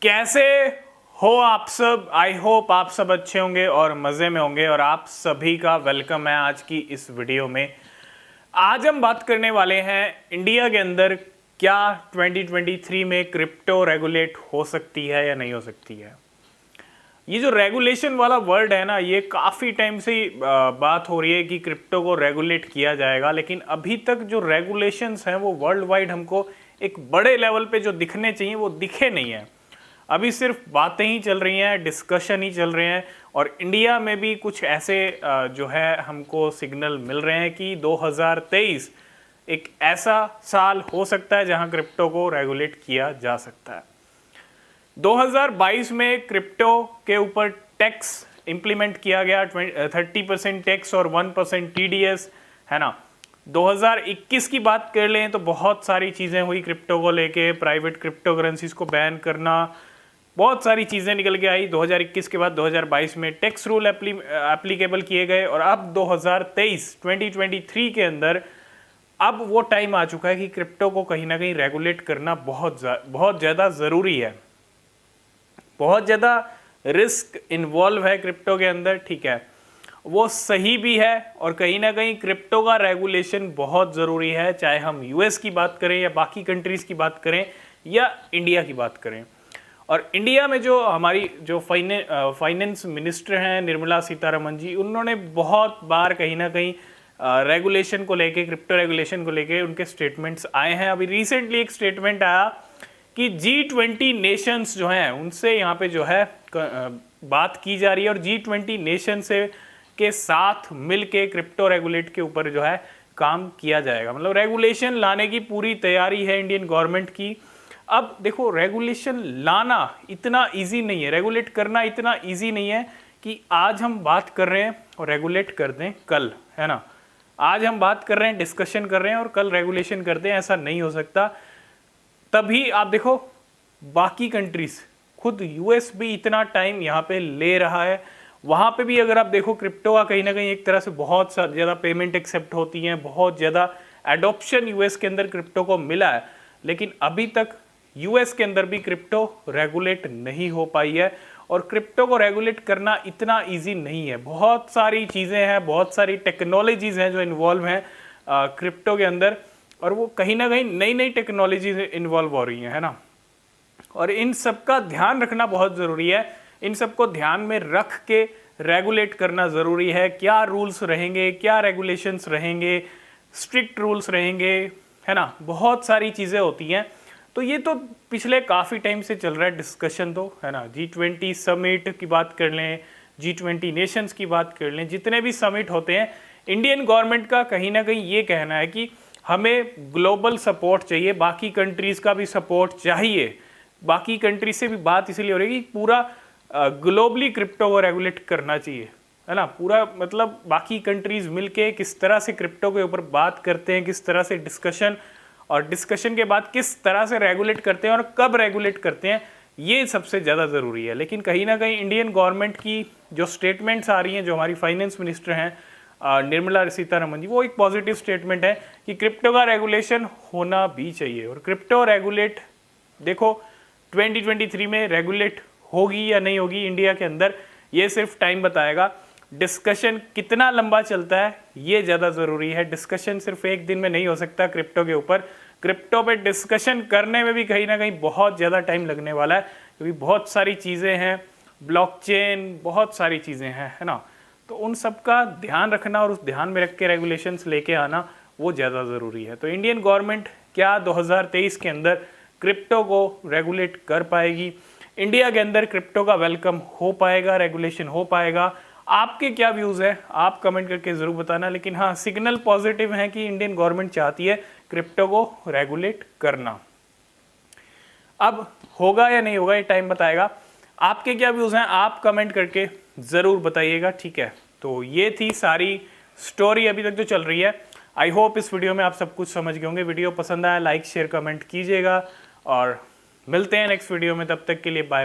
कैसे हो आप सब। आई होप आप सब अच्छे होंगे और मज़े में होंगे और आप सभी का वेलकम है आज की इस वीडियो में। आज हम बात करने वाले हैं इंडिया के अंदर क्या 2023 में क्रिप्टो रेगुलेट हो सकती है या नहीं हो सकती है। ये जो रेगुलेशन वाला वर्ड है ना, ये काफ़ी टाइम से बात हो रही है कि क्रिप्टो को रेगुलेट किया जाएगा, लेकिन अभी तक जो रेगुलेशंस हैं वो वर्ल्ड वाइड हमको एक बड़े लेवल पे जो दिखने चाहिए वो दिखे नहीं है। अभी सिर्फ बातें ही चल रही हैं, डिस्कशन ही चल रहे हैं। और इंडिया में भी कुछ ऐसे जो है हमको सिग्नल मिल रहे हैं कि 2023 एक ऐसा साल हो सकता है जहां क्रिप्टो को रेगुलेट किया जा सकता है। 2022 में क्रिप्टो के ऊपर टैक्स इंप्लीमेंट किया गया, 30% टैक्स और 1% TDS है ना। 2021 की बात कर लें तो बहुत सारी चीज़ें हुई क्रिप्टो को लेके, प्राइवेट क्रिप्टो करेंसीज को बैन करना, बहुत सारी चीज़ें निकल के आई। 2021 के बाद 2022 में टैक्स रूल एप्लीकेबल किए गए और अब 2023 के अंदर अब वो टाइम आ चुका है कि क्रिप्टो को कहीं ना कहीं रेगुलेट करना बहुत ज़्यादा ज़रूरी है। बहुत ज़्यादा रिस्क इन्वॉल्व है क्रिप्टो के अंदर, ठीक है, वो सही भी है। और कहीं ना कहीं क्रिप्टो का रेगुलेशन बहुत ज़रूरी है, चाहे हम US की बात करें या बाकी कंट्रीज़ की बात करें या इंडिया की बात करें। और इंडिया में जो हमारी जो फाइनेंस मिनिस्टर हैं निर्मला सीतारमण जी, उन्होंने बहुत बार कहीं ना कहीं रेगुलेशन को लेके, क्रिप्टो रेगुलेशन को लेके उनके स्टेटमेंट्स आए हैं। अभी रिसेंटली एक स्टेटमेंट आया कि G20 नेशंस जो हैं उनसे यहाँ पे जो है बात की जा रही है और G20 नेशन से के साथ मिल के क्रिप्टो रेगुलेट के ऊपर जो है काम किया जाएगा। मतलब रेगुलेशन लाने की पूरी तैयारी है इंडियन गवर्नमेंट की। अब देखो, रेगुलेशन लाना इतना इजी नहीं है, रेगुलेट करना इतना इजी नहीं है कि आज हम बात कर रहे हैं और रेगुलेट कर दें कल, है ना। आज हम बात कर रहे हैं, डिस्कशन कर रहे हैं और कल रेगुलेशन कर दें, ऐसा नहीं हो सकता। तभी आप देखो बाकी कंट्रीज, खुद US भी इतना टाइम यहाँ पे ले रहा है। वहाँ पे भी अगर आप देखो क्रिप्टो का कहीं ना कहीं एक तरह से बहुत ज़्यादा पेमेंट एक्सेप्ट होती हैं, बहुत ज़्यादा एडॉप्शन US के अंदर क्रिप्टो को मिला है, लेकिन अभी तक US के अंदर भी क्रिप्टो रेगुलेट नहीं हो पाई है। और क्रिप्टो को रेगुलेट करना इतना इजी नहीं है, बहुत सारी चीज़ें हैं, बहुत सारी टेक्नोलॉजीज़ हैं जो इन्वॉल्व हैं क्रिप्टो के अंदर, और वो कहीं ना कहीं नई नई टेक्नोलॉजीज इन्वॉल्व हो रही हैं, है ना। और इन सब का ध्यान रखना बहुत ज़रूरी है, इन सबको ध्यान में रख के रेगुलेट करना ज़रूरी है। क्या रूल्स रहेंगे, क्या रेगुलेशंस रहेंगे, स्ट्रिक्ट रूल्स रहेंगे, है ना, बहुत सारी चीज़ें होती हैं। तो ये तो पिछले काफ़ी टाइम से चल रहा है डिस्कशन, तो है ना। G20 समिट की बात कर लें, G20 नेशंस की बात कर लें, जितने भी समिट होते हैं, इंडियन गवर्नमेंट का कहीं ना कहीं ये कहना है कि हमें ग्लोबल सपोर्ट चाहिए, बाकी कंट्रीज़ का भी सपोर्ट चाहिए। बाकी कंट्रीज से भी बात इसलिए हो रही है कि पूरा ग्लोबली क्रिप्टो को रेगुलेट करना चाहिए, है ना। पूरा मतलब बाकी कंट्रीज मिलके किस तरह से क्रिप्टो के ऊपर बात करते हैं, किस तरह से डिस्कशन, और डिस्कशन के बाद किस तरह से रेगुलेट करते हैं और कब रेगुलेट करते हैं, ये सबसे ज़्यादा ज़रूरी है। लेकिन कहीं ना कहीं इंडियन गवर्नमेंट की जो स्टेटमेंट्स आ रही हैं, जो हमारी फाइनेंस मिनिस्टर हैं निर्मला सीतारमण जी, वो एक पॉजिटिव स्टेटमेंट है कि क्रिप्टो का रेगुलेशन होना भी चाहिए। और क्रिप्टो रेगुलेट देखो 2023 में रेगुलेट होगी या नहीं होगी इंडिया के अंदर, ये सिर्फ टाइम बताएगा। डिस्कशन कितना लंबा चलता है ये ज़्यादा ज़रूरी है। डिस्कशन सिर्फ एक दिन में नहीं हो सकता क्रिप्टो के ऊपर। क्रिप्टो पे डिस्कशन करने में भी कहीं ना कहीं बहुत ज़्यादा टाइम लगने वाला है, क्योंकि बहुत सारी चीज़ें हैं, ब्लॉकचेन, बहुत सारी चीज़ें हैं, है ना। तो उन सब का ध्यान रखना और उस ध्यान में रख के रेगुलेशंस लेके आना वो ज़्यादा ज़रूरी है। तो इंडियन गवर्नमेंट क्या 2023 के अंदर क्रिप्टो को रेगुलेट कर पाएगी? इंडिया के अंदर क्रिप्टो का वेलकम हो पाएगा, रेगुलेशन हो पाएगा? आपके क्या व्यूज़ है आप कमेंट करके ज़रूर बताना। लेकिन हाँ, सिग्नल पॉजिटिव है कि इंडियन गवर्नमेंट चाहती है क्रिप्टो को रेगुलेट करना। अब होगा या नहीं होगा ये टाइम बताएगा। आपके क्या व्यूज़ हैं आप कमेंट करके ज़रूर बताइएगा, ठीक है। तो ये थी सारी स्टोरी अभी तक जो चल रही है। आई होप इस वीडियो में आप सब कुछ समझ गए होंगे। वीडियो पसंद आया लाइक शेयर कमेंट कीजिएगा और मिलते हैं नेक्स्ट वीडियो में। तब तक के लिए बाय।